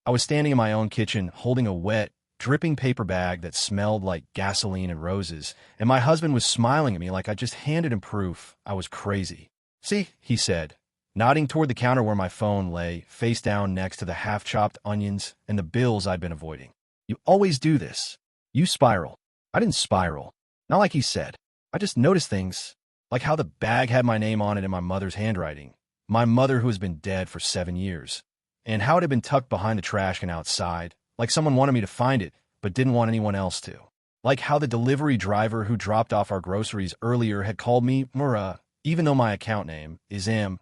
I was standing in my own kitchen holding a wet, dripping paper bag that smelled like gasoline and roses, and my husband was smiling at me like I just handed him proof I was crazy. "See," he said, nodding toward the counter where my phone lay, face down next to the half-chopped onions and the bills I'd been avoiding. "You always do this. You spiral." I didn't spiral. Not like he said. I just noticed things, like how the bag had my name on it in my mother's handwriting, my mother who has been dead for 7 years, and how it had been tucked behind the trash can outside, like someone wanted me to find it, but didn't want anyone else to. Like how the delivery driver who dropped off our groceries earlier had called me Murrah, even though my account name is M.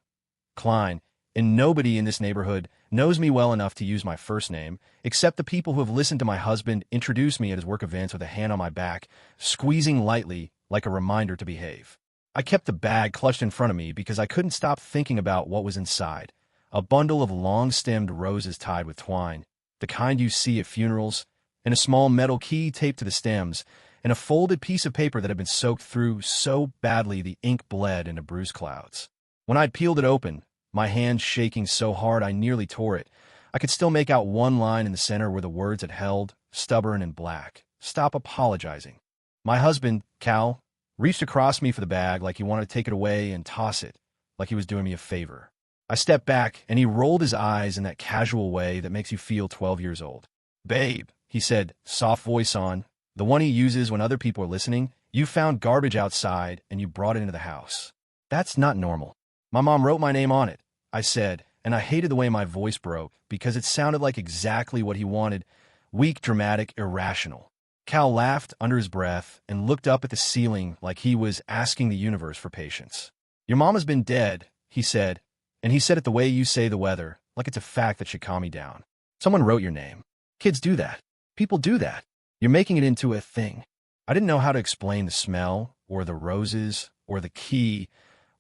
Klein, and nobody in this neighborhood knows me well enough to use my first name, except the people who have listened to my husband introduce me at his work events with a hand on my back, squeezing lightly like a reminder to behave. I kept the bag clutched in front of me because I couldn't stop thinking about what was inside. A bundle of long-stemmed roses tied with twine, the kind you see at funerals, and a small metal key taped to the stems, and a folded piece of paper that had been soaked through so badly the ink bled into bruise clouds. When I'd peeled it open, my hand shaking so hard I nearly tore it, I could still make out one line in the center where the words had held, stubborn and black, "Stop apologizing." My husband, Cal, reached across me for the bag like he wanted to take it away and toss it, like he was doing me a favor. I stepped back, and he rolled his eyes in that casual way that makes you feel 12 years old. "Babe," he said, soft voice on, the one he uses when other people are listening, "you found garbage outside and you brought it into the house. That's not normal. My mom wrote my name on it," I said, and I hated the way my voice broke because it sounded like exactly what he wanted, weak, dramatic, irrational. Cal laughed under his breath and looked up at the ceiling like he was asking the universe for patience. "Your mom has been dead," he said, and he said it the way you say the weather, like it's a fact that should calm me down. "Someone wrote your name. Kids do that. People do that. You're making it into a thing." I didn't know how to explain the smell, or the roses, or the key,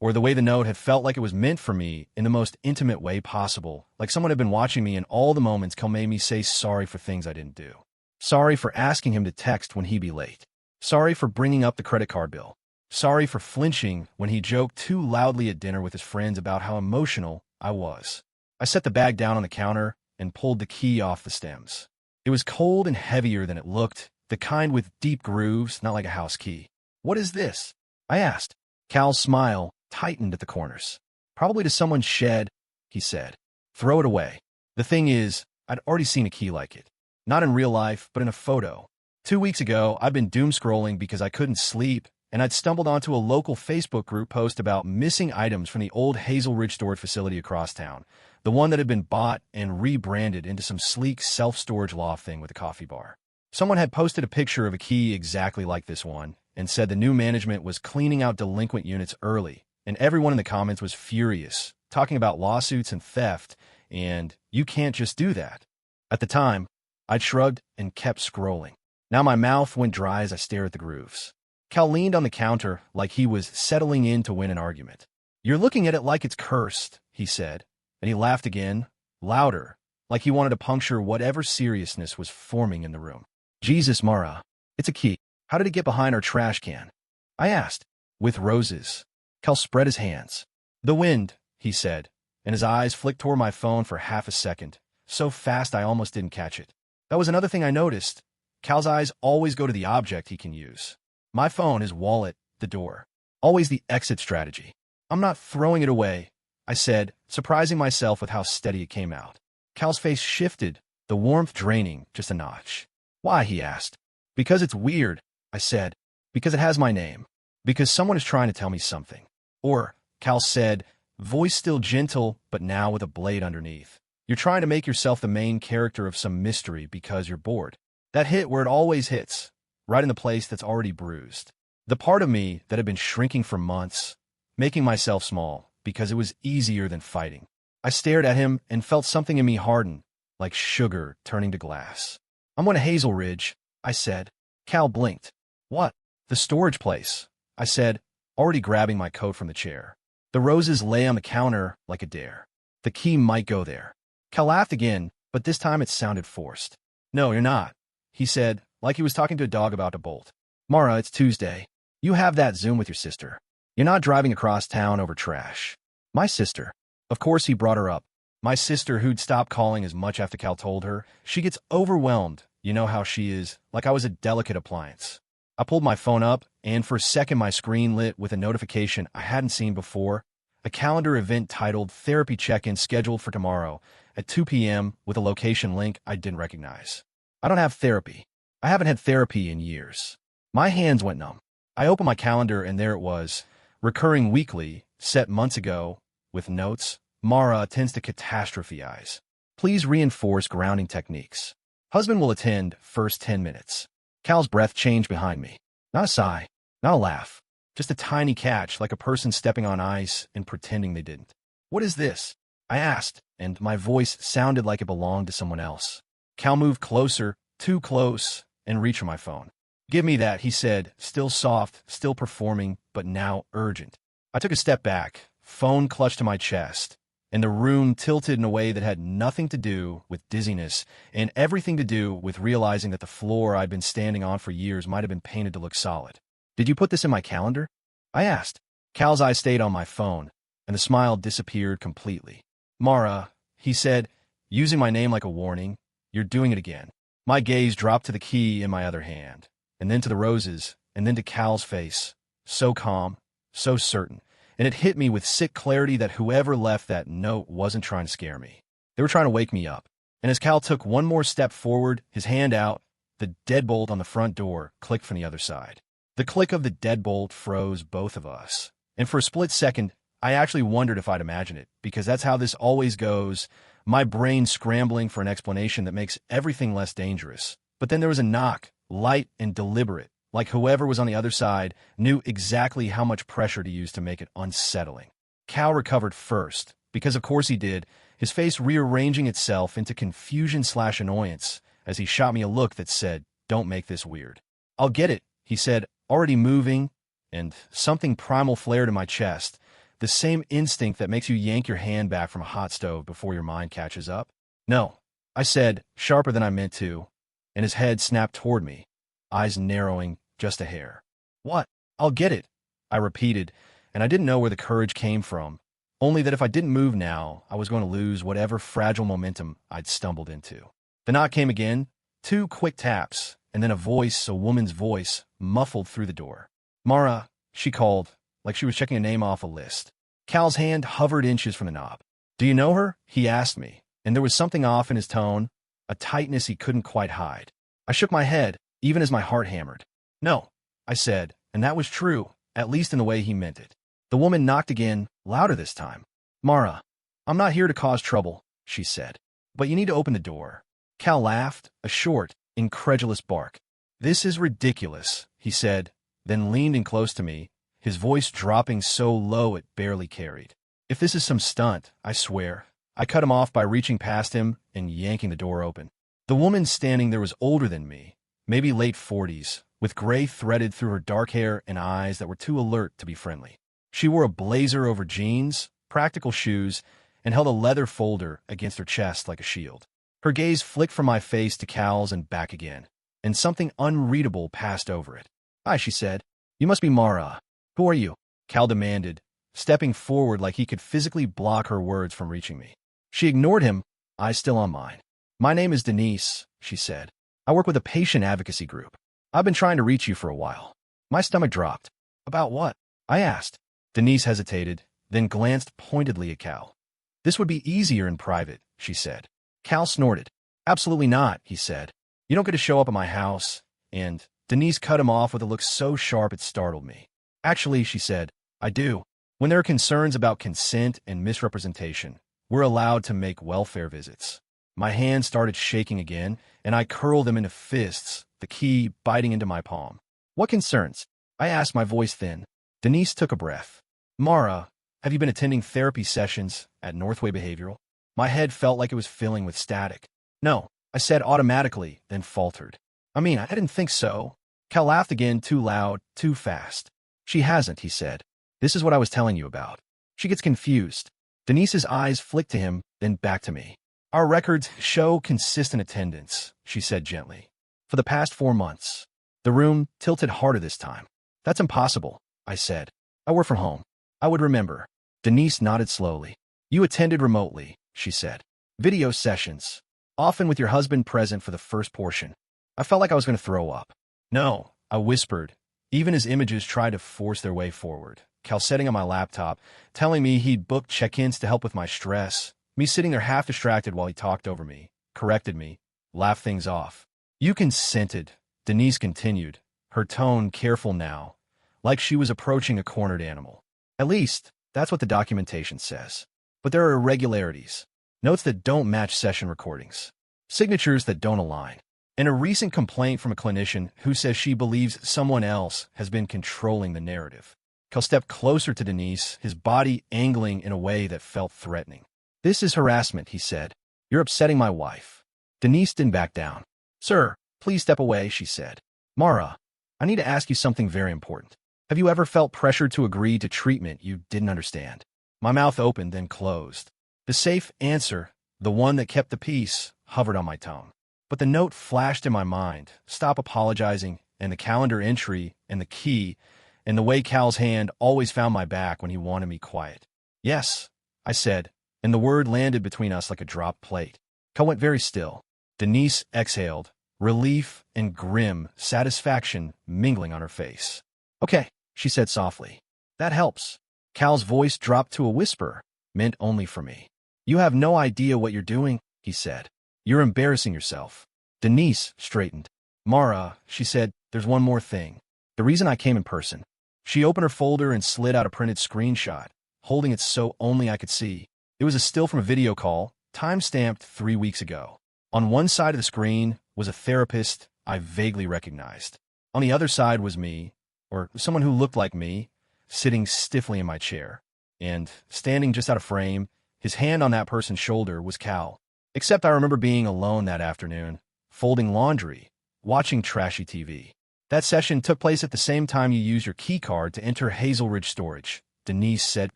or the way the note had felt like it was meant for me in the most intimate way possible, like someone had been watching me in all the moments Cal made me say sorry for things I didn't do. Sorry for asking him to text when he'd be late. Sorry for bringing up the credit card bill. Sorry for flinching when he joked too loudly at dinner with his friends about how emotional I was. I set the bag down on the counter and pulled the key off the stems. It was cold and heavier than it looked, the kind with deep grooves, not like a house key. "What is this?" I asked. Cal's smile tightened at the corners. "Probably to someone's shed," he said. "Throw it away." The thing is, I'd already seen a key like it. Not in real life, but in a photo. 2 weeks ago, I'd been doom-scrolling because I couldn't sleep, and I'd stumbled onto a local Facebook group post about missing items from the old Hazel Ridge storage facility across town, the one that had been bought and rebranded into some sleek self-storage loft thing with a coffee bar. Someone had posted a picture of a key exactly like this one, and said the new management was cleaning out delinquent units early, and everyone in the comments was furious, talking about lawsuits and theft, and you can't just do that. At the time, I'd shrugged and kept scrolling. Now my mouth went dry as I stared at the grooves. Cal leaned on the counter like he was settling in to win an argument. "You're looking at it like it's cursed," he said, and he laughed again, louder, like he wanted to puncture whatever seriousness was forming in the room. "Jesus, Mara, it's a key. How did it get behind our trash can?" I asked. "With roses." Cal spread his hands. "The wind," he said, and his eyes flicked toward my phone for half a second, so fast I almost didn't catch it. That was another thing I noticed. Cal's eyes always go to the object he can use. My phone, his wallet, the door. Always the exit strategy. "I'm not throwing it away," I said, surprising myself with how steady it came out. Cal's face shifted, the warmth draining just a notch. "Why?" he asked. "Because it's weird," I said. "Because it has my name. Because someone is trying to tell me something." Or, Cal said, voice still gentle, but now with a blade underneath, "You're trying to make yourself the main character of some mystery because you're bored." That hit where it always hits, right in the place that's already bruised. The part of me that had been shrinking for months, making myself small, because it was easier than fighting. I stared at him and felt something in me harden, like sugar turning to glass. "I'm going to Hazel Ridge," I said. Cal blinked. "What?" "The storage place," I said, already grabbing my coat from the chair. The roses lay on the counter like a dare. "The key might go there." Cal laughed again, but this time it sounded forced. "No, you're not," he said, like he was talking to a dog about to bolt. "Mara, it's Tuesday. You have that Zoom with your sister. You're not driving across town over trash." "My sister?" Of course he brought her up. My sister, who'd stopped calling as much after Cal told her, she gets overwhelmed. You know how she is, like I was a delicate appliance. I pulled my phone up, and for a second my screen lit with a notification I hadn't seen before. A calendar event titled Therapy Check-In scheduled for tomorrow at 2 p.m. with a location link I didn't recognize. I don't have therapy. I haven't had therapy in years. My hands went numb. I opened my calendar and there it was, recurring weekly, set months ago, with notes. Mara attends to catastrophize. Please reinforce grounding techniques. Husband will attend first 10 minutes. Cal's breath changed behind me. Not a sigh, not a laugh, just a tiny catch like a person stepping on ice and pretending they didn't. What is this? I asked, and my voice sounded like it belonged to someone else. Cal moved closer, too close, and reached for my phone. Give me that, he said, still soft, still performing, but now urgent. I took a step back, phone clutched to my chest, and the room tilted in a way that had nothing to do with dizziness and everything to do with realizing that the floor I'd been standing on for years might have been painted to look solid. Did you put this in my calendar? I asked. Cal's eyes stayed on my phone, and the smile disappeared completely. Mara, he said, using my name like a warning, you're doing it again. My gaze dropped to the key in my other hand, and then to the roses, and then to Cal's face. So calm, so certain. And it hit me with sick clarity that whoever left that note wasn't trying to scare me. They were trying to wake me up. And as Cal took one more step forward, his hand out, the deadbolt on the front door clicked from the other side. The click of the deadbolt froze both of us. And for a split second, I actually wondered if I'd imagined it, because that's how this always goes, my brain scrambling for an explanation that makes everything less dangerous. But then there was a knock, light and deliberate, like whoever was on the other side knew exactly how much pressure to use to make it unsettling. Cal recovered first, because of course he did, his face rearranging itself into confusion/annoyance as he shot me a look that said, "Don't make this weird." "I'll get it," he said, already moving, and something primal flared in my chest, the same instinct that makes you yank your hand back from a hot stove before your mind catches up. "No," I said, sharper than I meant to, and his head snapped toward me, eyes narrowing just a hair. "What?" "I'll get it," I repeated, and I didn't know where the courage came from, only that if I didn't move now, I was going to lose whatever fragile momentum I'd stumbled into. The knock came again, 2 quick taps, and then a woman's voice, muffled through the door. "Mara," she called, like she was checking a name off a list. Cal's hand hovered inches from the knob. "Do you know her?" he asked me, and there was something off in his tone, a tightness he couldn't quite hide. I shook my head, even as my heart hammered. "No," I said, and that was true, at least in the way he meant it. The woman knocked again, louder this time. "Mara, I'm not here to cause trouble," she said, "but you need to open the door." Cal laughed, a short, incredulous bark. "This is ridiculous," he said, then leaned in close to me, his voice dropping so low it barely carried. "If this is some stunt, I swear." I cut him off by reaching past him and yanking the door open. The woman standing there was older than me, maybe late 40s, with gray threaded through her dark hair and eyes that were too alert to be friendly. She wore a blazer over jeans, practical shoes, and held a leather folder against her chest like a shield. Her gaze flicked from my face to Cal's and back again, and something unreadable passed over it. "Hi," she said. "You must be Mara. Who are you?" Cal demanded, stepping forward like he could physically block her words from reaching me. She ignored him, eyes still on mine. "My name is Denise," she said. "I work with a patient advocacy group. I've been trying to reach you for a while." My stomach dropped. "About what?" I asked. Denise hesitated, then glanced pointedly at Cal. "This would be easier in private," she said. Cal snorted. "Absolutely not," he said. "You don't get to show up at my house," and Denise cut him off with a look so sharp it startled me. "Actually," she said, "I do. When there are concerns about consent and misrepresentation, we're allowed to make welfare visits." My hands started shaking again, and I curled them into fists, the key biting into my palm. "What concerns?" I asked, my voice thin. Denise took a breath. "Mara, have you been attending therapy sessions at Northway Behavioral?" My head felt like it was filling with static. "No," I said automatically, then faltered. "I mean, I didn't think so." Cal laughed again, too loud, too fast. "She hasn't," he said. "This is what I was telling you about. She gets confused." Denise's eyes flicked to him, then back to me. "Our records show consistent attendance," she said gently. "For the past 4 months." The room tilted harder this time. "That's impossible," I said. "I work from home. I would remember." Denise nodded slowly. "You attended remotely, she said. Video sessions. Often with your husband present for the first portion. I felt like I was going to throw up. No, I whispered, even as images tried to force their way forward. Cal sitting on my laptop, telling me he'd booked check-ins to help with my stress. Me sitting there half distracted while he talked over me, corrected me, laughed things off. You consented, Denise continued, her tone careful now, like she was approaching a cornered animal. At least, that's what the documentation says. But there are irregularities, notes that don't match session recordings, signatures that don't align, and a recent complaint from a clinician who says she believes someone else has been controlling the narrative. Cal stepped closer to Denise, his body angling in a way that felt threatening. This is harassment, he said. You're upsetting my wife. Denise didn't back down. Sir, please step away, she said. Mara, I need to ask you something very important. Have you ever felt pressured to agree to treatment you didn't understand? My mouth opened, then closed. The safe answer, the one that kept the peace, hovered on my tongue. But the note flashed in my mind, stop apologizing, and the calendar entry, and the key, and the way Cal's hand always found my back when he wanted me quiet. Yes, I said, and the word landed between us like a dropped plate. Cal went very still. Denise exhaled, relief and grim satisfaction mingling on her face. Okay, she said softly. That helps. Cal's voice dropped to a whisper, meant only for me. You have no idea what you're doing, he said. You're embarrassing yourself. Denise straightened. Mara, she said, there's one more thing. The reason I came in person. She opened her folder and slid out a printed screenshot, holding it so only I could see. It was a still from a video call, time-stamped 3 weeks ago. On one side of the screen was a therapist I vaguely recognized. On the other side was me, or someone who looked like me, sitting stiffly in my chair. And, standing just out of frame, his hand on that person's shoulder was Cal. Except I remember being alone that afternoon, folding laundry, watching trashy TV. That session took place at the same time you used your key card to enter Hazel Ridge storage, Denise said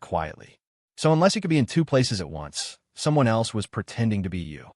quietly. So unless you could be in two places at once, someone else was pretending to be you.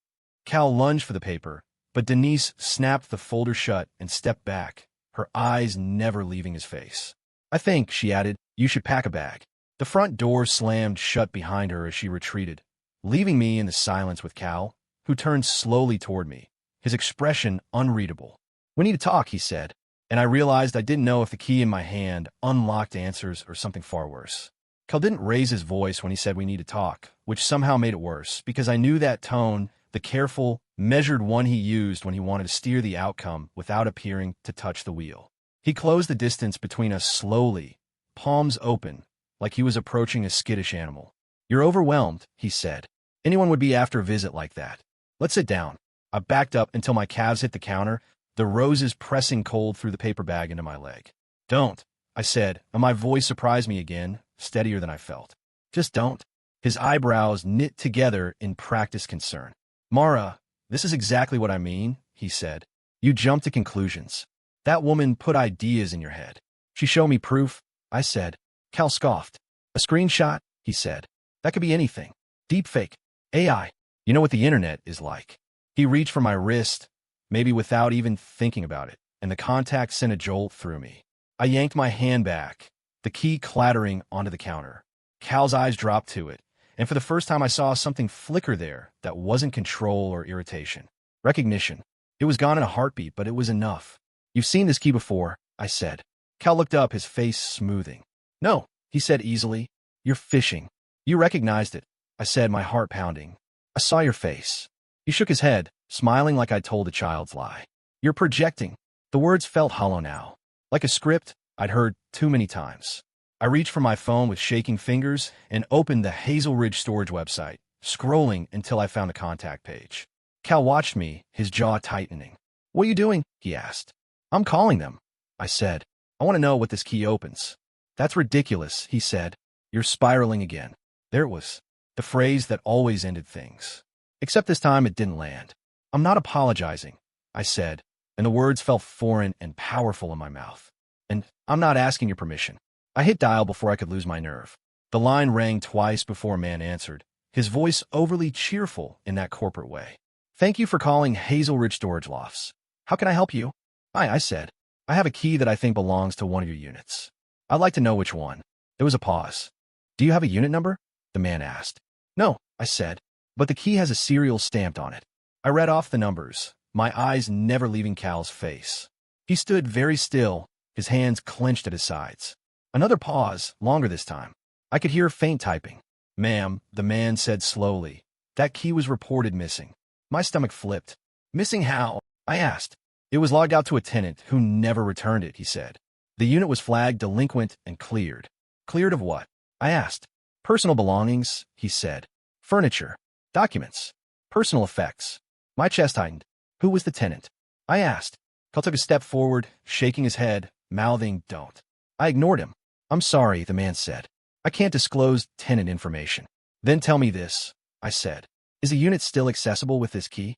Cal lunged for the paper, but Denise snapped the folder shut and stepped back, her eyes never leaving his face. I think, she added, you should pack a bag. The front door slammed shut behind her as she retreated, leaving me in the silence with Cal, who turned slowly toward me, his expression unreadable. We need to talk, he said, and I realized I didn't know if the key in my hand unlocked answers or something far worse. Cal didn't raise his voice when he said we need to talk, which somehow made it worse, because I knew that tone, the careful, measured one he used when he wanted to steer the outcome without appearing to touch the wheel. He closed the distance between us slowly, palms open, like he was approaching a skittish animal. You're overwhelmed, he said. Anyone would be after a visit like that. Let's sit down. I backed up until my calves hit the counter, the roses pressing cold through the paper bag into my leg. Don't, I said, and my voice surprised me again, steadier than I felt. Just don't. His eyebrows knit together in practiced concern. Mara, this is exactly what I mean, he said. You jump to conclusions. That woman put ideas in your head. She showed me proof, I said. Cal scoffed. A screenshot, he said. That could be anything. Deepfake. AI. You know what the internet is like. He reached for my wrist, maybe without even thinking about it, and the contact sent a jolt through me. I yanked my hand back, the key clattering onto the counter. Cal's eyes dropped to it, and for the first time I saw something flicker there that wasn't control or irritation. Recognition. It was gone in a heartbeat, but it was enough. You've seen this key before, I said. Cal looked up, his face smoothing. No, he said easily. You're fishing. You recognized it, I said, my heart pounding. I saw your face. He shook his head, smiling like I'd told a child's lie. You're projecting. The words felt hollow now, like a script I'd heard too many times. I reached for my phone with shaking fingers and opened the Hazel Ridge storage website, scrolling until I found the contact page. Cal watched me, his jaw tightening. What are you doing? He asked. I'm calling them, I said. I want to know what this key opens. That's ridiculous, he said. You're spiraling again. There it was, the phrase that always ended things. Except this time it didn't land. I'm not apologizing, I said, and the words felt foreign and powerful in my mouth. And I'm not asking your permission. I hit dial before I could lose my nerve. The line rang twice before a man answered, his voice overly cheerful in that corporate way. Thank you for calling Hazel Ridge Storage Lofts. How can I help you? Hi, I said. I have a key that I think belongs to one of your units. I'd like to know which one. There was a pause. Do you have a unit number? The man asked. No, I said. but the key has a serial stamped on it. I read off the numbers, my eyes never leaving Cal's face. He stood very still, his hands clenched at his sides. Another pause, longer this time. I could hear faint typing. "Ma'am," the man said slowly, "that key was reported missing." My stomach flipped. "Missing how?" I asked. "It was logged out to a tenant who never returned it," he said. "The unit was flagged delinquent and cleared." "Cleared of what?" I asked. "Personal belongings," he said. "Furniture. Documents. Personal effects." My chest tightened. "Who was the tenant?" I asked. Cal took a step forward, shaking his head, mouthing, "Don't." I ignored him. "I'm sorry," the man said. "I can't disclose tenant information." "Then tell me this," I said. "Is the unit still accessible with this key?"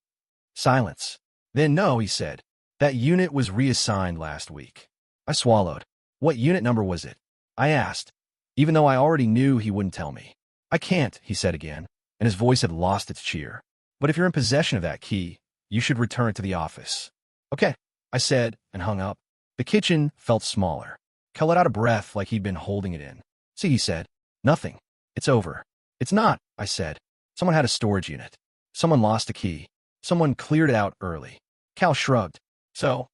Silence. "Then no," he said. "That unit was reassigned last week." I swallowed. "What unit number was it?" I asked, even though I already knew he wouldn't tell me. "I can't," he said again, and his voice had lost its cheer. "But if you're in possession of that key, you should return it to the office." "Okay," I said, and hung up. The kitchen felt smaller. Cal let out a breath like he'd been holding it in. "See," he said. "Nothing. It's over." "It's not," I said. "Someone had a storage unit. Someone lost a key. Someone cleared it out early." Cal shrugged. So,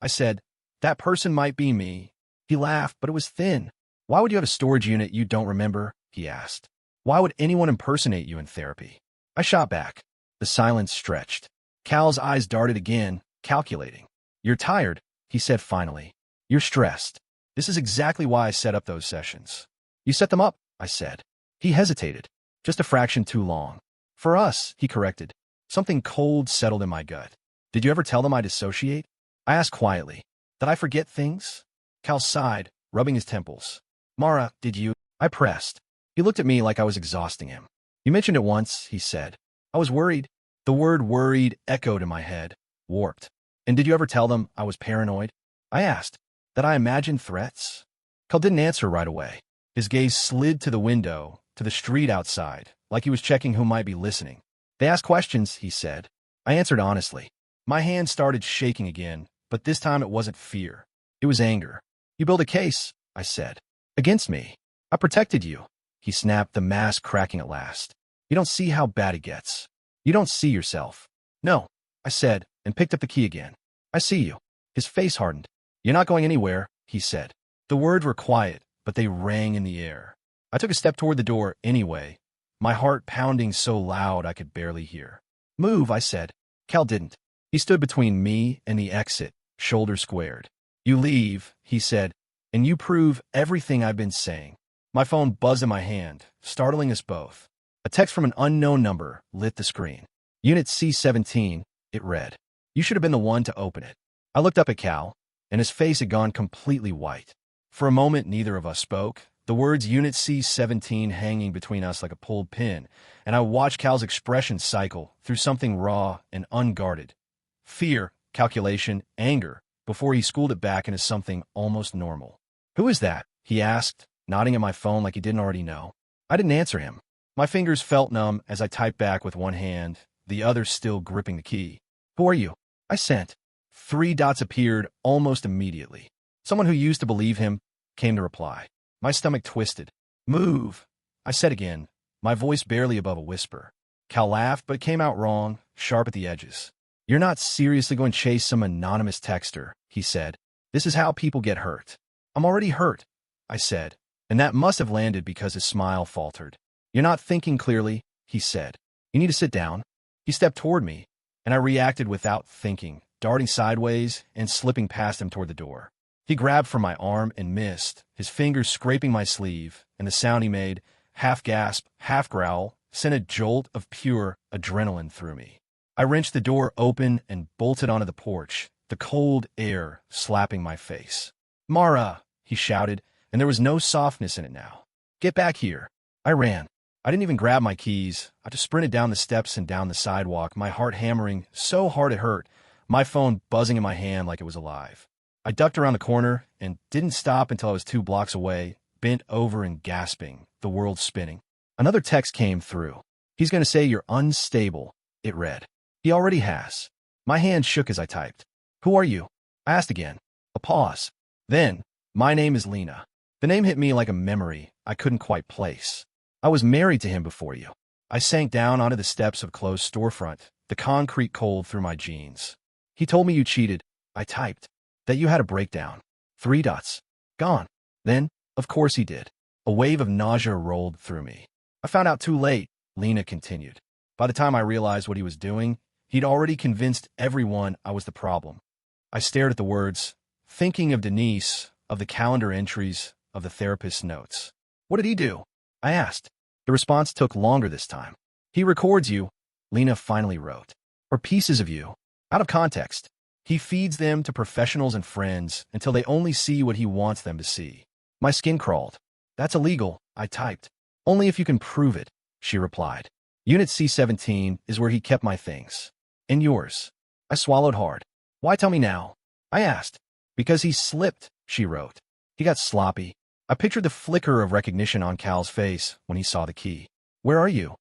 I said, "that person might be me." He laughed, but it was thin. "Why would you have a storage unit you don't remember?" he asked. "Why would anyone impersonate you in therapy?" I shot back. The silence stretched. Cal's eyes darted again, calculating. "You're tired," he said finally. "You're stressed. This is exactly why I set up those sessions." "You set them up," I said. He hesitated. "Just a fraction too long." "For us," he corrected. Something cold settled in my gut. "Did you ever tell them I dissociate?" I asked quietly. "Did I forget things?" Cal sighed, rubbing his temples. "Mara, did you?" I pressed. He looked at me like I was exhausting him. "You mentioned it once," he said. "I was worried." The word worried echoed in my head, warped. "And did you ever tell them I was paranoid?" I asked. "That I imagined threats?" Cal didn't answer right away. His gaze slid to the window, to the street outside, like he was checking who might be listening. "They ask questions," he said. I answered honestly. My hand started shaking again, but this time it wasn't fear. It was anger. "You build a case," I said. "Against me. I protected you." He snapped, the mask cracking at last. "You don't see how bad it gets. You don't see yourself." "No," I said, and picked up the key again. "I see you." His face hardened. "You're not going anywhere," he said. The words were quiet, but they rang in the air. I took a step toward the door anyway, my heart pounding so loud I could barely hear. "Move," I said. Cal didn't. He stood between me and the exit, shoulders squared. "You leave," he said, "and you prove everything I've been saying." My phone buzzed in my hand, startling us both. A text from an unknown number lit the screen. "Unit C-17, it read. "You should have been the one to open it." I looked up at Cal, and his face had gone completely white. For a moment, neither of us spoke, the words Unit C-17 hanging between us like a pulled pin, and I watched Cal's expression cycle through something raw and unguarded. Fear, calculation, anger, before he schooled it back into something almost normal. "Who is that?" he asked, nodding at my phone like he didn't already know. I didn't answer him. My fingers felt numb as I typed back with one hand, the other still gripping the key. "Who are you?" I sent. 3 dots appeared almost immediately. "Someone who used to believe him," came the reply. My stomach twisted. "Move," I said again, my voice barely above a whisper. Cal laughed, but it came out wrong, sharp at the edges. "You're not seriously going to chase some anonymous texter," he said. "This is how people get hurt." "I'm already hurt," I said, and that must have landed because his smile faltered. "You're not thinking clearly," he said. "You need to sit down." He stepped toward me, and I reacted without thinking, darting sideways and slipping past him toward the door. He grabbed for my arm and missed, his fingers scraping my sleeve, and the sound he made, half gasp, half growl, sent a jolt of pure adrenaline through me. I wrenched the door open and bolted onto the porch, the cold air slapping my face. "Mara!" he shouted, and there was no softness in it now. "Get back here." I ran. I didn't even grab my keys. I just sprinted down the steps and down the sidewalk, my heart hammering so hard it hurt, my phone buzzing in my hand like it was alive. I ducked around the corner and didn't stop until I was 2 blocks away, bent over and gasping, the world spinning. Another text came through. "He's going to say you're unstable," it read. "He already has." My hand shook as I typed. "Who are you?" I asked again. A pause. Then, "My name is Lena." The name hit me like a memory I couldn't quite place. "I was married to him before you." I sank down onto the steps of a closed storefront, the concrete cold through my jeans. He told me you cheated. I typed. That you had a breakdown. 3 dots. Gone. Then, of course he did. A wave of nausea rolled through me. I found out too late, Lena continued. By the time I realized what he was doing, he'd already convinced everyone I was the problem. I stared at the words, thinking of Denise, of the calendar entries, of the therapist's notes. What did he do? I asked. The response took longer this time. He records you, Lena finally wrote. Or pieces of you. Out of context. He feeds them to professionals and friends until they only see what he wants them to see. My skin crawled. That's illegal, I typed. Only if you can prove it, she replied. Unit C-17 is where he kept my things. And yours. I swallowed hard. Why tell me now? I asked. Because he slipped, she wrote. He got sloppy. I pictured the flicker of recognition on Cal's face when he saw the key. Where are you?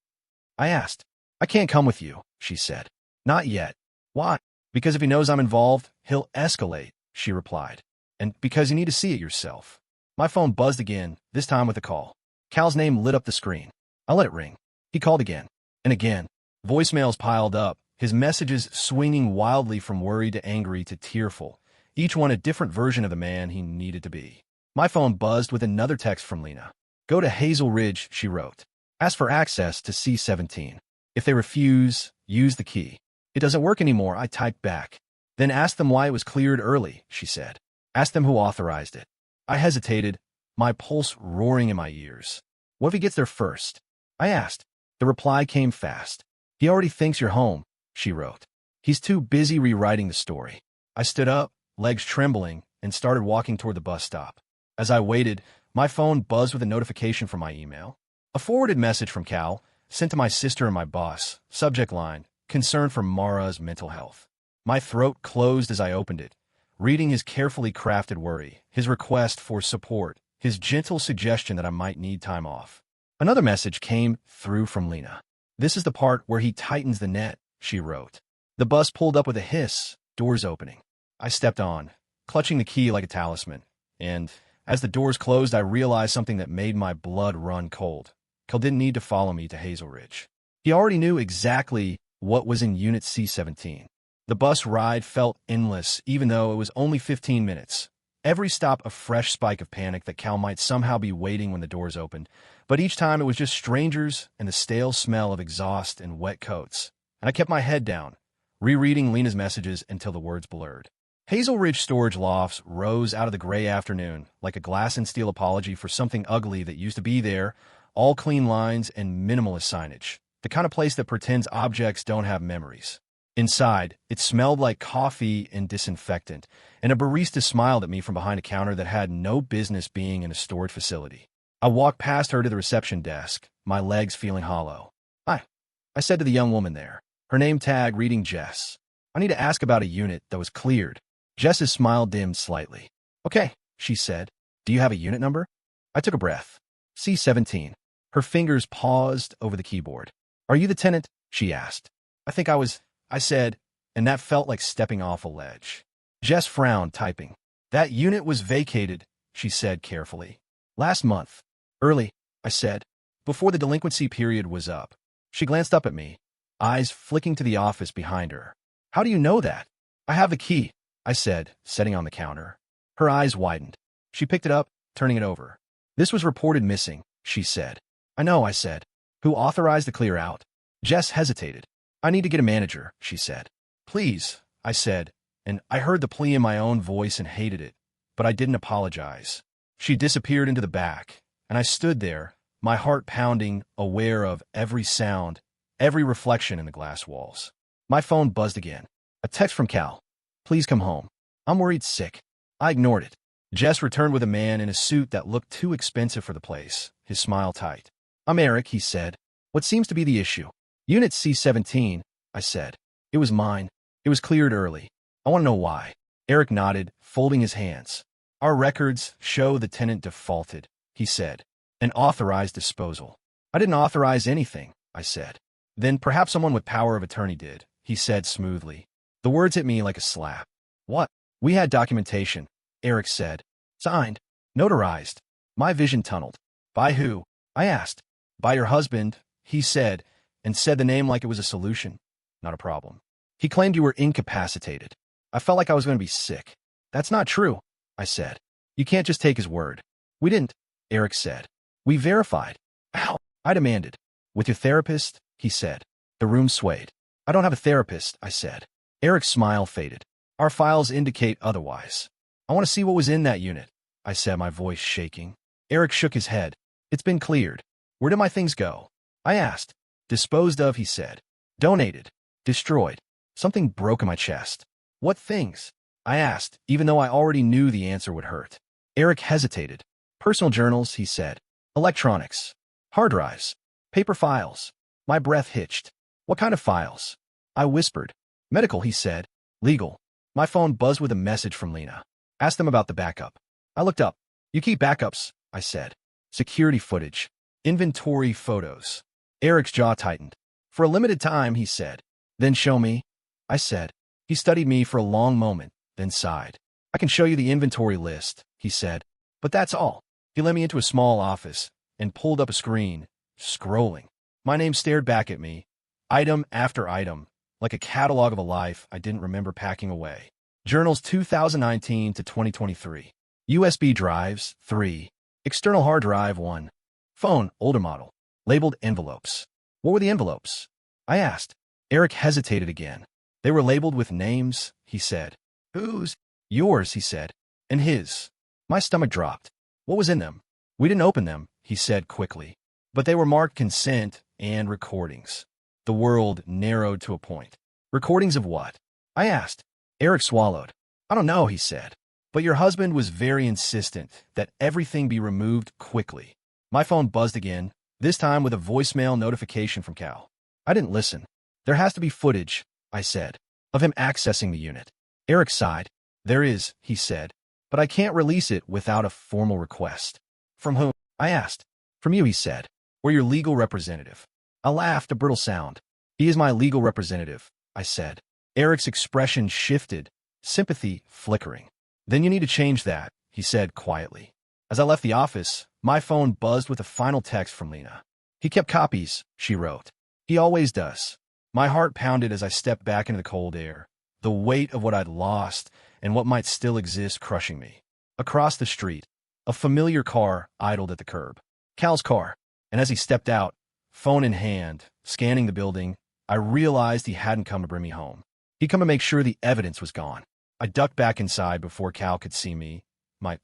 I asked. I can't come with you, she said. Not yet. Why? Because if he knows I'm involved, he'll escalate, she replied. And because you need to see it yourself. My phone buzzed again, this time with a call. Cal's name lit up the screen. I let it ring. He called again. And again. Voicemails piled up, his messages swinging wildly from worried to angry to tearful, each one a different version of the man he needed to be. My phone buzzed with another text from Lena. Go to Hazel Ridge, she wrote. Ask for access to C-17. If they refuse, use the key. It doesn't work anymore, I typed back. Then ask them why it was cleared early, she said. Ask them who authorized it. I hesitated, my pulse roaring in my ears. What if he gets there first? I asked. The reply came fast. He already thinks you're home, she wrote. He's too busy rewriting the story. I stood up, legs trembling, and started walking toward the bus stop. As I waited, my phone buzzed with a notification from my email. A forwarded message from Cal, sent to my sister and my boss. Subject line, concern for Mara's mental health. My throat closed as I opened it, reading his carefully crafted worry, his request for support, his gentle suggestion that I might need time off. Another message came through from Lena. This is the part where he tightens the net, she wrote. The bus pulled up with a hiss, doors opening. I stepped on, clutching the key like a talisman, and as the doors closed, I realized something that made my blood run cold. Cal didn't need to follow me to Hazel Ridge. He already knew exactly what was in Unit C-17. The bus ride felt endless, even though it was only 15 minutes. Every stop a fresh spike of panic that Cal might somehow be waiting when the doors opened, but each time it was just strangers and the stale smell of exhaust and wet coats. And I kept my head down, rereading Lena's messages until the words blurred. Hazel Ridge storage lofts rose out of the gray afternoon, like a glass and steel apology for something ugly that used to be there, all clean lines and minimalist signage, the kind of place that pretends objects don't have memories. Inside, it smelled like coffee and disinfectant, and a barista smiled at me from behind a counter that had no business being in a storage facility. I walked past her to the reception desk, my legs feeling hollow. Hi, I said to the young woman there, her name tag reading Jess. I need to ask about a unit that was cleared. Jess's smile dimmed slightly. Okay, she said. Do you have a unit number? I took a breath. C-17. Her fingers paused over the keyboard. Are you the tenant? She asked. I think I was, I said, and that felt like stepping off a ledge. Jess frowned, typing. That unit was vacated, she said carefully. Last month. Early, I said, before the delinquency period was up. She glanced up at me, eyes flicking to the office behind her. How do you know that? I have the key, I said, setting on the counter. Her eyes widened. She picked it up, turning it over. This was reported missing, she said. I know, I said. Who authorized the clear out? Jess hesitated. I need to get a manager, she said. Please, I said, and I heard the plea in my own voice and hated it, but I didn't apologize. She disappeared into the back, and I stood there, my heart pounding, aware of every sound, every reflection in the glass walls. My phone buzzed again. A text from Cal. Please come home. I'm worried sick. I ignored it. Jess returned with a man in a suit that looked too expensive for the place, his smile tight. I'm Eric, he said. What seems to be the issue? Unit C-17, I said. It was mine. It was cleared early. I want to know why. Eric nodded, folding his hands. Our records show the tenant defaulted, he said, and authorized disposal. I didn't authorize anything, I said. Then perhaps someone with power of attorney did, he said smoothly. The words hit me like a slap. What? We had documentation, Eric said. Signed. Notarized. My vision tunneled. By who? I asked. By your husband, he said, and said the name like it was a solution. Not a problem. He claimed you were incapacitated. I felt like I was going to be sick. That's not true, I said. You can't just take his word. We didn't, Eric said. We verified. How? I demanded. With your therapist, he said. The room swayed. I don't have a therapist, I said. Eric's smile faded. Our files indicate otherwise. I want to see what was in that unit, I said, my voice shaking. Eric shook his head. It's been cleared. Where did my things go? I asked. Disposed of, he said. Donated. Destroyed. Something broke in my chest. What things? I asked, even though I already knew the answer would hurt. Eric hesitated. Personal journals, he said. Electronics. Hard drives. Paper files. My breath hitched. What kind of files? I whispered. Medical, he said. Legal. My phone buzzed with a message from Lena. Ask them about the backup. I looked up. You keep backups, I said. Security footage. Inventory photos. Eric's jaw tightened. For a limited time, he said. Then show me. I said. He studied me for a long moment, then sighed. I can show you the inventory list, he said. But that's all. He led me into a small office and pulled up a screen, scrolling. My name stared back at me, item after item, like a catalog of a life I didn't remember packing away. Journals 2019 to 2023. USB drives, 3. External hard drive, 1. Phone, older model. Labeled envelopes. What were the envelopes? I asked. Eric hesitated again. They were labeled with names, he said. Whose? Yours, he said. And his. My stomach dropped. What was in them? We didn't open them, he said quickly. But they were marked consent and recordings. The world narrowed to a point. Recordings of what? I asked. Eric swallowed. I don't know, he said. But your husband was very insistent that everything be removed quickly. My phone buzzed again, this time with a voicemail notification from Cal. I didn't listen. There has to be footage, I said, of him accessing the unit. Eric sighed. There is, he said, but I can't release it without a formal request. From whom? I asked. From you, he said, or your legal representative. I laughed, a brittle sound. He is my legal representative, I said. Eric's expression shifted, sympathy flickering. Then you need to change that, he said quietly. As I left the office, my phone buzzed with a final text from Lena. He kept copies, she wrote. He always does. My heart pounded as I stepped back into the cold air, the weight of what I'd lost and what might still exist crushing me. Across the street, a familiar car idled at the curb. Cal's car, and as he stepped out, phone in hand, scanning the building, I realized he hadn't come to bring me home. He'd come to make sure the evidence was gone. I ducked back inside before Cal could see me,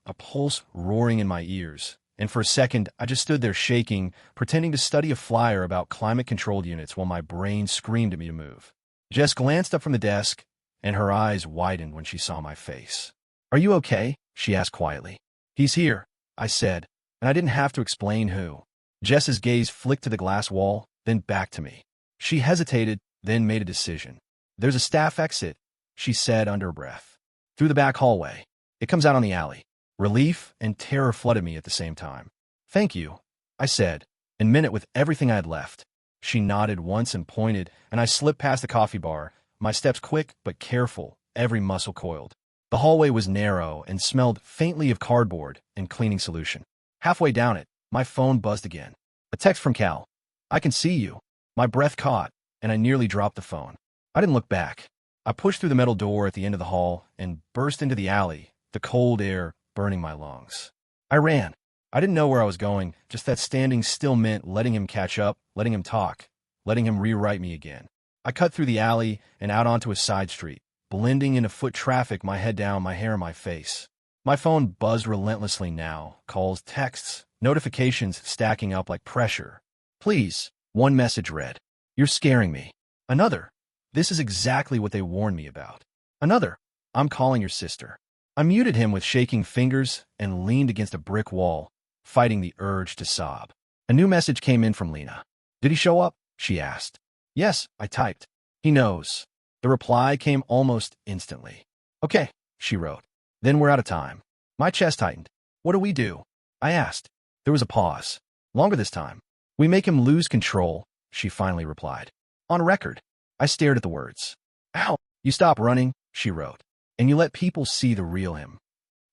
a pulse roaring in my ears, and for a second I just stood there shaking, pretending to study a flyer about climate-controlled units while my brain screamed at me to move. Jess glanced up from the desk, and her eyes widened when she saw my face. Are you okay? She asked quietly. He's here, I said, and I didn't have to explain who. Jess's gaze flicked to the glass wall, then back to me. She hesitated, then made a decision. There's a staff exit, she said under her breath. Through the back hallway. It comes out on the alley. Relief and terror flooded me at the same time. Thank you, I said, and meant it with everything I had left. She nodded once and pointed, and I slipped past the coffee bar, my steps quick but careful, every muscle coiled. The hallway was narrow and smelled faintly of cardboard and cleaning solution. Halfway down it, my phone buzzed again. A text from Cal. I can see you. My breath caught, and I nearly dropped the phone. I didn't look back. I pushed through the metal door at the end of the hall and burst into the alley, the cold air burning my lungs. I ran. I didn't know where I was going, just that standing still meant letting him catch up, letting him talk, letting him rewrite me again. I cut through the alley and out onto a side street, blending into foot traffic, my head down, my hair in my face. My phone buzzed relentlessly now, calls, texts, notifications stacking up like pressure. Please, one message read. You're scaring me. Another. This is exactly what they warned me about. Another. I'm calling your sister. I muted him with shaking fingers and leaned against a brick wall, fighting the urge to sob. A new message came in from Lena. Did he show up? She asked. Yes, I typed. He knows. The reply came almost instantly. Okay, she wrote. Then we're out of time. My chest tightened. What do we do? I asked. There was a pause. Longer this time. We make him lose control, she finally replied. On record. I stared at the words. Ow! You stop running, she wrote. And you let people see the real him.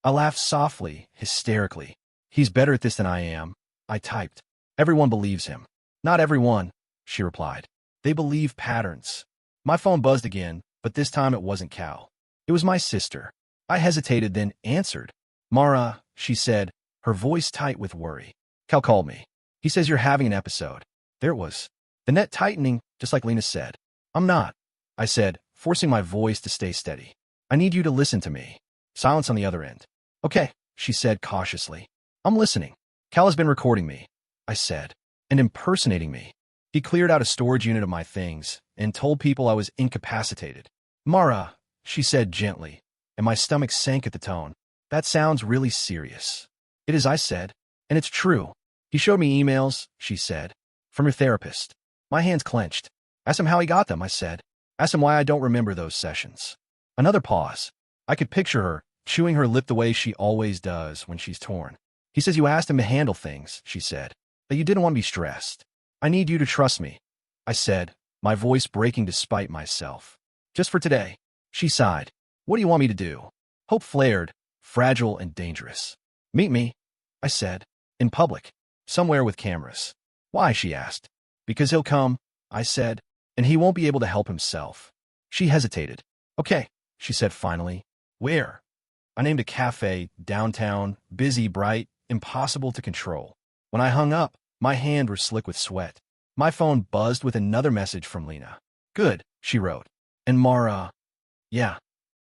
I laughed softly, hysterically. He's better at this than I am, I typed. Everyone believes him. Not everyone, she replied. They believe patterns. My phone buzzed again, but this time it wasn't Cal. It was my sister. I hesitated, then answered. Mara, she said, her voice tight with worry. Cal called me. He says you're having an episode. There it was. The net tightening, just like Lena said. I'm not, I said, forcing my voice to stay steady. I need you to listen to me. Silence on the other end. Okay, she said cautiously. I'm listening. Cal has been recording me, I said, and impersonating me. He cleared out a storage unit of my things and told people I was incapacitated. Mara, she said gently, and my stomach sank at the tone. That sounds really serious. It is, I said, and it's true. He showed me emails, she said, from your therapist. My hands clenched. Ask him how he got them, I said. Ask him why I don't remember those sessions. Another pause. I could picture her, chewing her lip the way she always does when she's torn. He says you asked him to handle things, she said, that you didn't want to be stressed. I need you to trust me, I said, my voice breaking despite myself. Just for today. She sighed. What do you want me to do? Hope flared, fragile and dangerous. Meet me, I said, in public, somewhere with cameras. Why, she asked. Because he'll come, I said, and he won't be able to help himself. She hesitated. Okay, she said finally. Where? I named a cafe, downtown, busy, bright, impossible to control. When I hung up, my hands were slick with sweat. My phone buzzed with another message from Lena. Good, she wrote. And Mara. Yeah.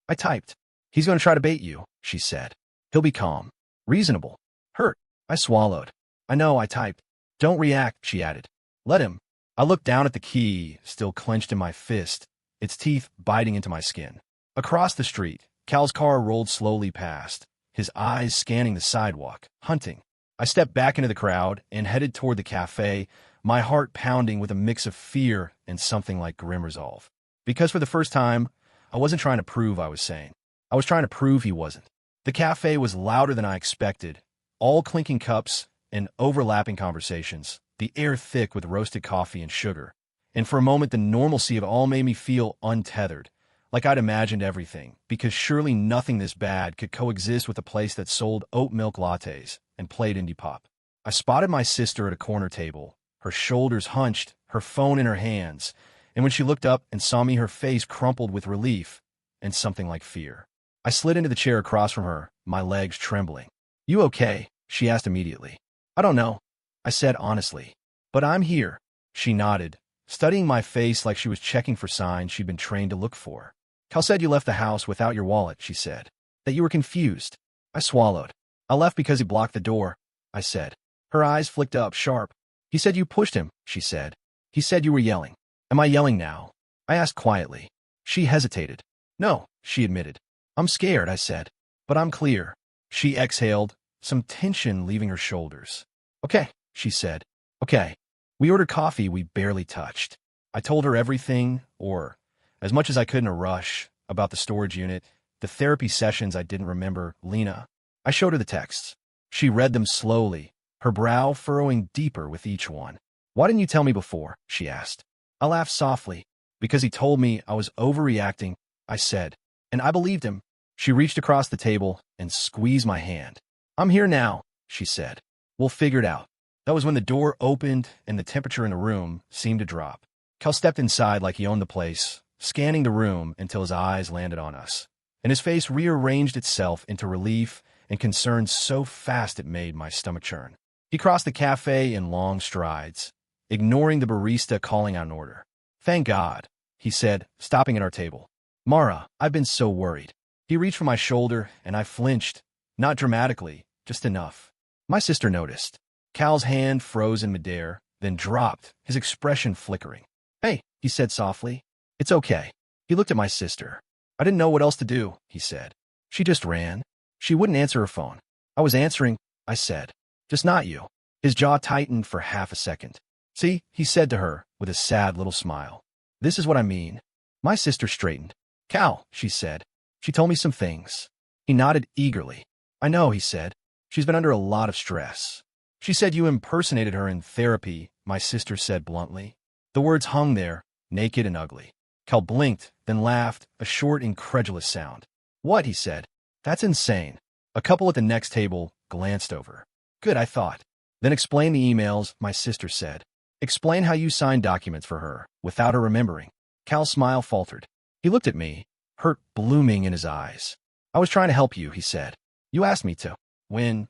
I typed. He's going to try to bait you, she said. He'll be calm. Reasonable. Hurt. I swallowed. I know, I typed. Don't react, she added. Let him. I looked down at the key, still clenched in my fist, its teeth biting into my skin. Across the street, Cal's car rolled slowly past, his eyes scanning the sidewalk, hunting. I stepped back into the crowd and headed toward the cafe, my heart pounding with a mix of fear and something like grim resolve. Because for the first time, I wasn't trying to prove I was sane. I was trying to prove he wasn't. The cafe was louder than I expected, all clinking cups and overlapping conversations, the air thick with roasted coffee and sugar. And for a moment, the normalcy of it all made me feel untethered, like I'd imagined everything, because surely nothing this bad could coexist with a place that sold oat milk lattes and played indie pop. I spotted my sister at a corner table, her shoulders hunched, her phone in her hands, and when she looked up and saw me, her face crumpled with relief and something like fear. I slid into the chair across from her, my legs trembling. You okay? She asked immediately. I don't know, I said honestly. But I'm here. She nodded, studying my face like she was checking for signs she'd been trained to look for. Cal said you left the house without your wallet, she said. That you were confused. I swallowed. I left because he blocked the door, I said. Her eyes flicked up sharp. He said you pushed him, she said. He said you were yelling. Am I yelling now? I asked quietly. She hesitated. No, she admitted. I'm scared, I said. But I'm clear. She exhaled, some tension leaving her shoulders. Okay, she said. Okay. We ordered coffee we barely touched. I told her everything, or as much as I could in a rush, about the storage unit, the therapy sessions I didn't remember, Lena. I showed her the texts. She read them slowly, her brow furrowing deeper with each one. Why didn't you tell me before? She asked. I laughed softly. Because he told me I was overreacting, I said. And I believed him. She reached across the table and squeezed my hand. I'm here now, she said. We'll figure it out. That was when the door opened and the temperature in the room seemed to drop. Cal stepped inside like he owned the place, scanning the room until his eyes landed on us. And his face rearranged itself into relief and concern so fast it made my stomach churn. He crossed the cafe in long strides, ignoring the barista calling out an order. Thank God, he said, stopping at our table. Mara, I've been so worried. He reached for my shoulder, and I flinched, not dramatically, just enough. My sister noticed. Cal's hand froze in midair, then dropped, his expression flickering. Hey, he said softly. It's okay. He looked at my sister. I didn't know what else to do, he said. She just ran. She wouldn't answer her phone. I was answering, I said. Just not you. His jaw tightened for half a second. See, he said to her, with a sad little smile. This is what I mean. My sister straightened. Cal, she said. She told me some things. He nodded eagerly. I know, he said. She's been under a lot of stress. She said you impersonated her in therapy, my sister said bluntly. The words hung there, naked and ugly. Cal blinked, then laughed, a short, incredulous sound. What, he said. That's insane. A couple at the next table glanced over. Good, I thought. Then explain the emails, my sister said. Explain how you signed documents for her, without her remembering. Cal's smile faltered. He looked at me, hurt blooming in his eyes. I was trying to help you, he said. You asked me to. When?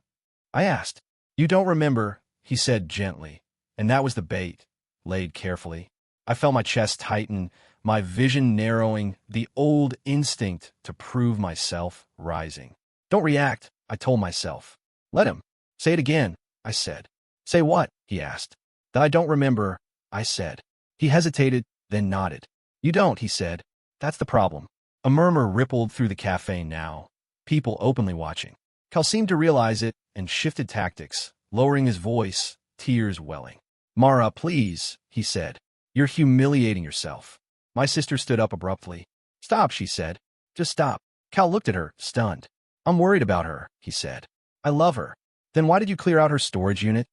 I asked. You don't remember, he said gently. And that was the bait, laid carefully. I felt my chest tighten, my vision narrowing, the old instinct to prove myself rising. Don't react, I told myself. Let him. Say it again, I said. Say what? He asked. That I don't remember, I said. He hesitated, then nodded. You don't, he said. That's the problem. A murmur rippled through the cafe now, people openly watching. Cal seemed to realize it and shifted tactics, lowering his voice, tears welling. Mara, please, he said. You're humiliating yourself. My sister stood up abruptly. Stop, she said. Just stop. Cal looked at her, stunned. I'm worried about her, he said. I love her. Then why did you clear out her storage unit?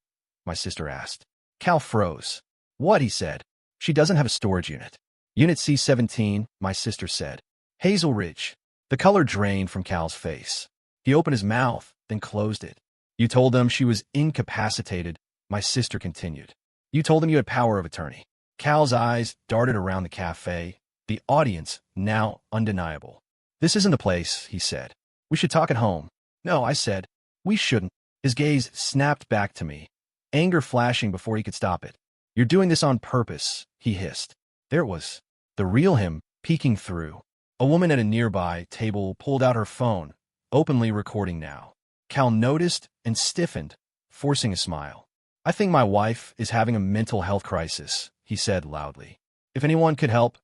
My sister asked. Cal froze. What, he said. She doesn't have a storage unit. Unit C-17, my sister said. Hazel Ridge. The color drained from Cal's face. He opened his mouth, then closed it. You told them she was incapacitated, my sister continued. You told them you had power of attorney. Cal's eyes darted around the cafe, the audience now undeniable. This isn't the place, he said. We should talk at home. No, I said. We shouldn't. His gaze snapped back to me, anger flashing before he could stop it. You're doing this on purpose, he hissed. There it was, the real him peeking through. A woman at a nearby table pulled out her phone, openly recording now. Cal noticed and stiffened, forcing a smile. I think my wife is having a mental health crisis, he said loudly. If anyone could help.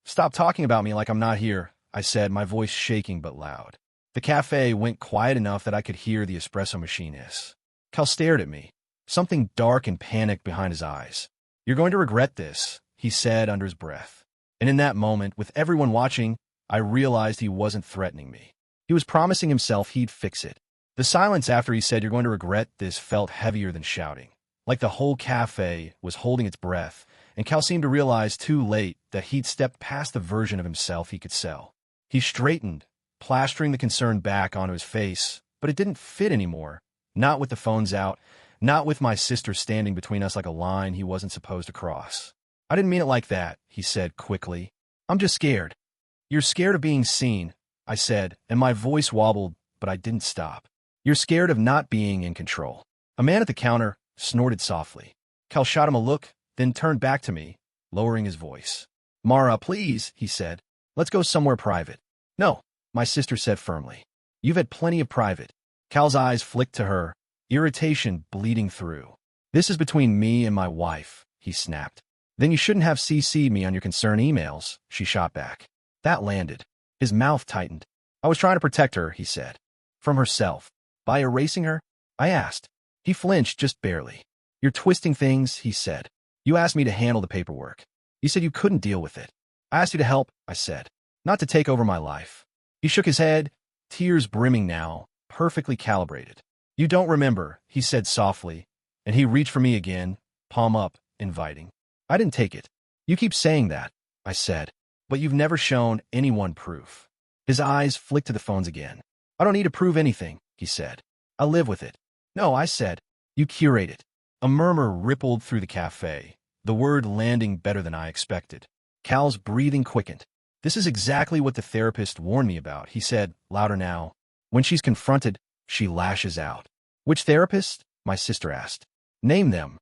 Stop talking about me like I'm not here, I said, my voice shaking but loud. The cafe went quiet enough that I could hear the espresso machine hiss. Cal stared at me, something dark and panicked behind his eyes. You're going to regret this, he said under his breath. And in that moment, with everyone watching, I realized he wasn't threatening me. He was promising himself he'd fix it. The silence after he said, you're going to regret this, felt heavier than shouting. Like the whole cafe was holding its breath, and Cal seemed to realize too late that he'd stepped past the version of himself he could sell. He straightened, plastering the concern back onto his face, but it didn't fit anymore. Not with the phones out, not with my sister standing between us like a line he wasn't supposed to cross. I didn't mean it like that, he said quickly. I'm just scared. You're scared of being seen, I said, and my voice wobbled, but I didn't stop. You're scared of not being in control. A man at the counter snorted softly. Cal shot him a look, then turned back to me, lowering his voice. Mara, please, he said. Let's go somewhere private. No, my sister said firmly. You've had plenty of private. Cal's eyes flicked to her, irritation bleeding through. This is between me and my wife, he snapped. Then you shouldn't have CC'd me on your concern emails, she shot back. That landed. His mouth tightened. I was trying to protect her, he said. From herself. By erasing her? I asked. He flinched just barely. You're twisting things, he said. You asked me to handle the paperwork. You said you couldn't deal with it. I asked you to help, I said. Not to take over my life. He shook his head, tears brimming now, perfectly calibrated. You don't remember, he said softly, and he reached for me again, palm up, inviting. I didn't take it. You keep saying that, I said, but you've never shown anyone proof. His eyes flicked to the phones again. I don't need to prove anything, he said. I live with it. No, I said. You curate it. A murmur rippled through the cafe, the word landing better than I expected. Cal's breathing quickened. This is exactly what the therapist warned me about, he said, louder now. When she's confronted, she lashes out. Which therapist? My sister asked. Name them.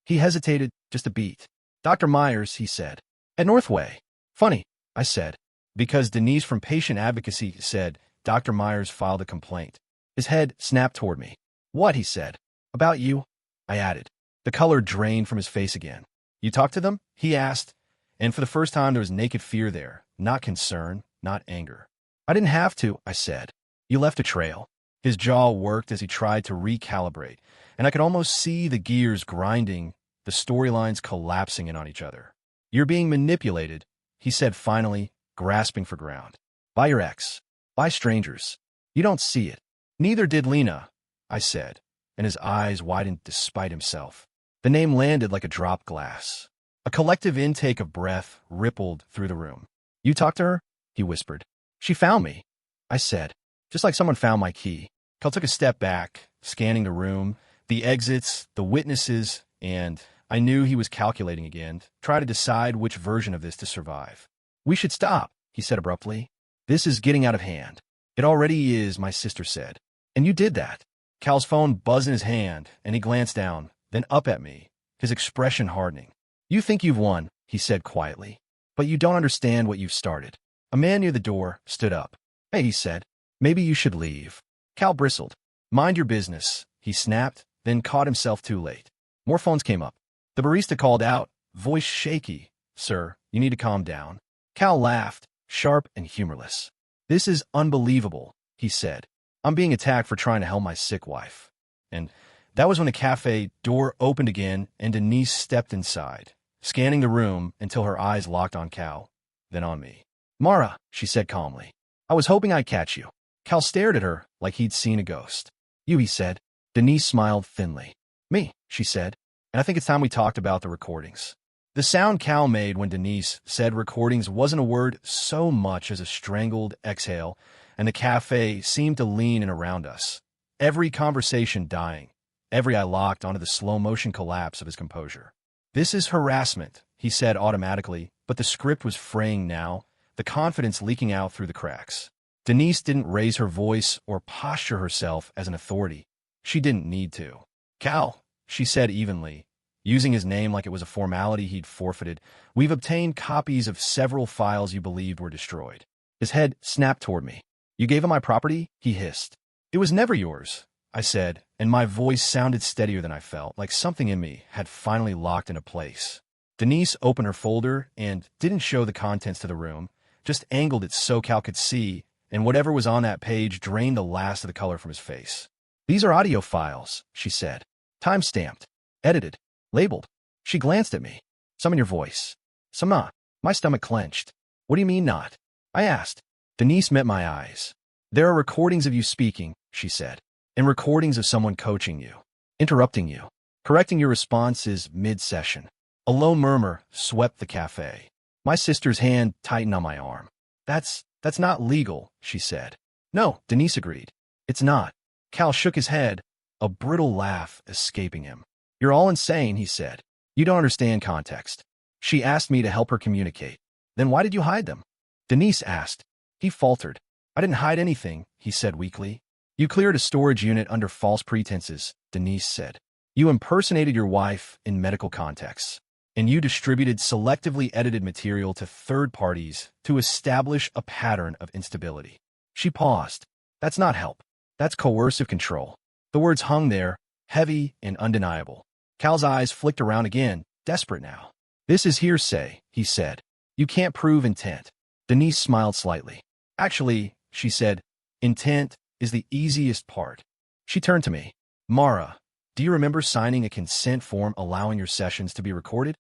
He hesitated just a beat. Dr. Myers, he said. At Northway. Funny, I said. Because Denise from Patient Advocacy said Dr. Myers filed a complaint. His head snapped toward me. What, he said. About you? I added. The color drained from his face again. You talked to them? He asked. And for the first time there was naked fear there, not concern, not anger. I didn't have to, I said. You left a trail. His jaw worked as he tried to recalibrate, and I could almost see the gears grinding, the storylines collapsing in on each other. You're being manipulated, he said finally, grasping for ground. By your ex. By strangers. You don't see it. Neither did Lena, I said, and his eyes widened despite himself. The name landed like a dropped glass. A collective intake of breath rippled through the room. You talked to her? He whispered. She found me, I said, just like someone found my key. Cal took a step back, scanning the room, the exits, the witnesses, and I knew he was calculating again, trying to decide which version of this to survive. We should stop, he said abruptly. This is getting out of hand. It already is, my sister said. And you did that. Cal's phone buzzed in his hand, and he glanced down, then up at me, his expression hardening. You think you've won, he said quietly. But you don't understand what you've started. A man near the door stood up. Hey, he said. Maybe you should leave. Cal bristled. Mind your business, he snapped, then caught himself too late. More phones came up. The barista called out, voice shaky. Sir, you need to calm down. Cal laughed, sharp and humorless. This is unbelievable, he said. I'm being attacked for trying to help my sick wife. And that was when the cafe door opened again and Denise stepped inside, scanning the room until her eyes locked on Cal, then on me. Mara, she said calmly. I was hoping I'd catch you. Cal stared at her like he'd seen a ghost. You, he said. Denise smiled thinly. Me, she said. And I think it's time we talked about the recordings. The sound Cal made when Denise said recordings wasn't a word so much as a strangled exhale, and the cafe seemed to lean in around us. Every conversation dying, every eye locked onto the slow-motion collapse of his composure. This is harassment, he said automatically, but the script was fraying now, the confidence leaking out through the cracks. Denise didn't raise her voice or posture herself as an authority. She didn't need to. Cal, she said evenly, using his name like it was a formality he'd forfeited, we've obtained copies of several files you believed were destroyed. His head snapped toward me. You gave him my property? He hissed. It was never yours, I said, and my voice sounded steadier than I felt, like something in me had finally locked into place. Denise opened her folder and didn't show the contents to the room, just angled it so Cal could see, and whatever was on that page drained the last of the color from his face. These are audio files, she said. Time-stamped, edited, labeled. She glanced at me. Some in your voice. Some not. My stomach clenched. What do you mean not? I asked. Denise met my eyes. There are recordings of you speaking, she said, and recordings of someone coaching you, interrupting you, correcting your responses mid-session. A low murmur swept the cafe. My sister's hand tightened on my arm. That's not legal, she said. No, Denise agreed. It's not. Cal shook his head, a brittle laugh escaping him. You're all insane, he said. You don't understand context. She asked me to help her communicate. Then why did you hide them? Denise asked. He faltered. I didn't hide anything, he said weakly. You cleared a storage unit under false pretenses, Denise said. You impersonated your wife in medical contexts. And you distributed selectively edited material to third parties to establish a pattern of instability. She paused. That's not help. That's coercive control. The words hung there, heavy and undeniable. Cal's eyes flicked around again, desperate now. This is hearsay, he said. You can't prove intent. Denise smiled slightly. Actually, she said, intent is the easiest part. She turned to me. Mara, do you remember signing a consent form allowing your sessions to be recorded?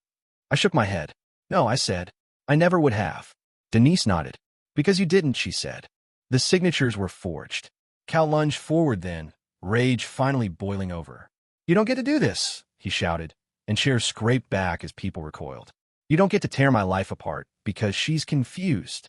I shook my head. No, I said. I never would have. Denise nodded. Because you didn't, she said. The signatures were forged. Cal lunged forward then, rage finally boiling over. You don't get to do this, he shouted, and chairs scraped back as people recoiled. You don't get to tear my life apart because she's confused.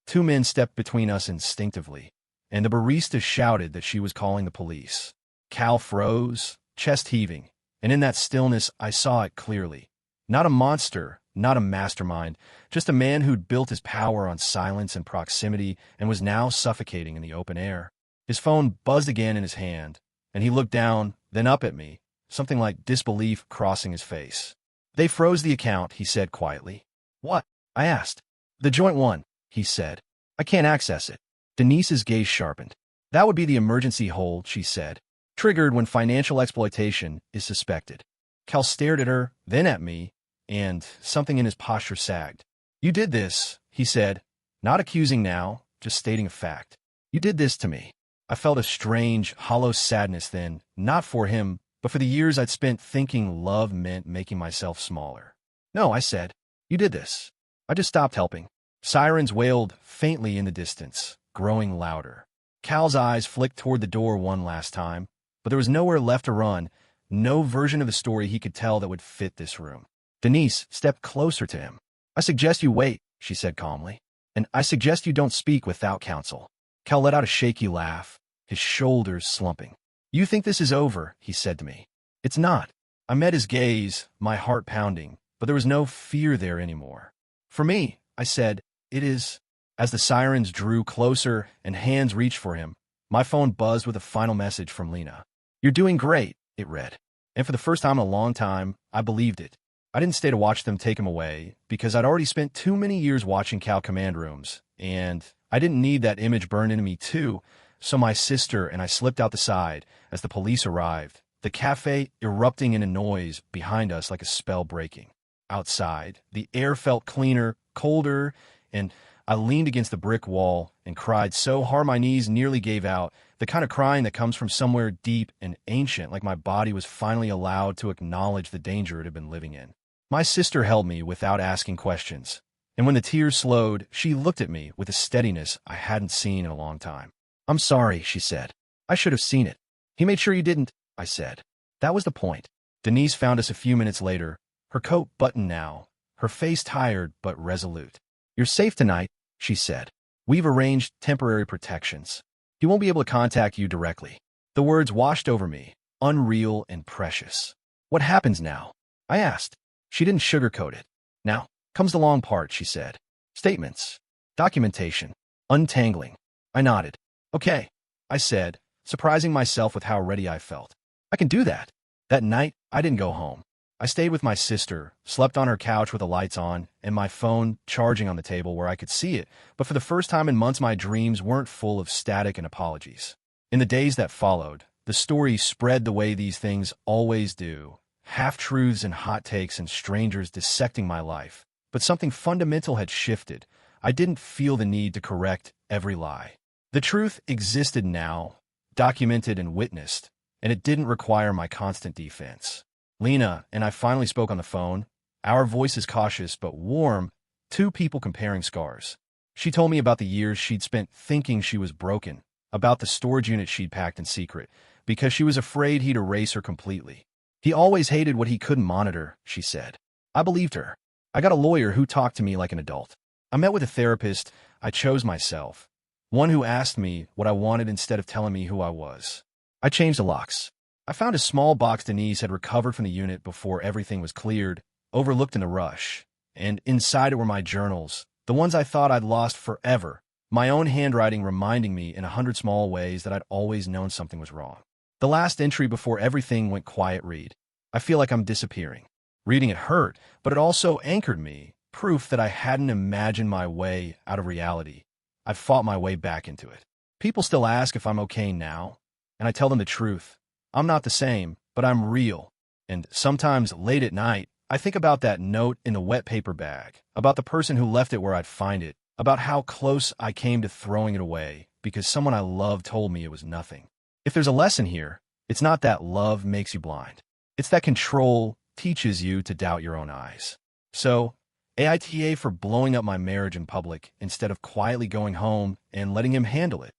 Two men stepped between us instinctively, and the barista shouted that she was calling the police. Cal froze, chest heaving, and in that stillness I saw it clearly. Not a monster, not a mastermind, just a man who'd built his power on silence and proximity and was now suffocating in the open air. His phone buzzed again in his hand, and he looked down, then up at me, something like disbelief crossing his face. They froze the account, he said quietly. What? I asked. The joint one, he said. I can't access it. Denise's gaze sharpened. That would be the emergency hold, she said, triggered when financial exploitation is suspected. Cal stared at her, then at me, and something in his posture sagged. You did this, he said, not accusing now, just stating a fact. You did this to me. I felt a strange, hollow sadness then, not for him, but for the years I'd spent thinking love meant making myself smaller. No, I said. You did this. I just stopped helping. Sirens wailed faintly in the distance, growing louder. Cal's eyes flicked toward the door one last time, but there was nowhere left to run, no version of the story he could tell that would fit this room. Denise stepped closer to him. I suggest you wait, she said calmly, and I suggest you don't speak without counsel. Cal let out a shaky laugh, his shoulders slumping. You think this is over, he said to me. It's not. I met his gaze, my heart pounding, but there was no fear there anymore. For me, I said, it is. As the sirens drew closer and hands reached for him, my phone buzzed with a final message from Lena. "You're doing great," it read. And for the first time in a long time, I believed it. I didn't stay to watch them take him away, because I'd already spent too many years watching Cal command rooms, and I didn't need that image burned into me too. So my sister and I slipped out the side as the police arrived, the cafe erupting into noise behind us like a spell breaking. Outside, the air felt cleaner, colder, and I leaned against the brick wall and cried so hard my knees nearly gave out, the kind of crying that comes from somewhere deep and ancient, like my body was finally allowed to acknowledge the danger it had been living in. My sister held me without asking questions, and when the tears slowed, she looked at me with a steadiness I hadn't seen in a long time. "I'm sorry," she said. "I should have seen it." "He made sure you didn't," I said. "That was the point." Denise found us a few minutes later, her coat buttoned now, her face tired but resolute. "You're safe tonight," she said. "We've arranged temporary protections. He won't be able to contact you directly." The words washed over me, unreal and precious. "What happens now?" I asked. She didn't sugarcoat it. "Now comes the long part," she said. "Statements, documentation, untangling." I nodded. "Okay," I said, surprising myself with how ready I felt. "I can do that." That night, I didn't go home. I stayed with my sister, slept on her couch with the lights on, and my phone charging on the table where I could see it, but for the first time in months my dreams weren't full of static and apologies. In the days that followed, the story spread the way these things always do, half-truths and hot takes and strangers dissecting my life. But something fundamental had shifted. I didn't feel the need to correct every lie. The truth existed now, documented and witnessed, and it didn't require my constant defense. Lena and I finally spoke on the phone, our voices cautious but warm, two people comparing scars. She told me about the years she'd spent thinking she was broken, about the storage unit she'd packed in secret, because she was afraid he'd erase her completely. He always hated what he couldn't monitor, she said. I believed her. I got a lawyer who talked to me like an adult. I met with a therapist. I chose myself, one who asked me what I wanted instead of telling me who I was. I changed the locks. I found a small box Denise had recovered from the unit before everything was cleared, overlooked in the rush, and inside it were my journals, the ones I thought I'd lost forever, my own handwriting reminding me in 100 small ways that I'd always known something was wrong. The last entry before everything went quiet read. I feel like I'm disappearing. Reading it hurt, but it also anchored me, proof that I hadn't imagined my way out of reality. I'd fought my way back into it. People still ask if I'm okay now, and I tell them the truth. I'm not the same, but I'm real. And sometimes late at night, I think about that note in the wet paper bag, about the person who left it where I'd find it, about how close I came to throwing it away because someone I loved told me it was nothing. If there's a lesson here, it's not that love makes you blind. It's that control teaches you to doubt your own eyes. So, AITA for blowing up my marriage in public instead of quietly going home and letting him handle it.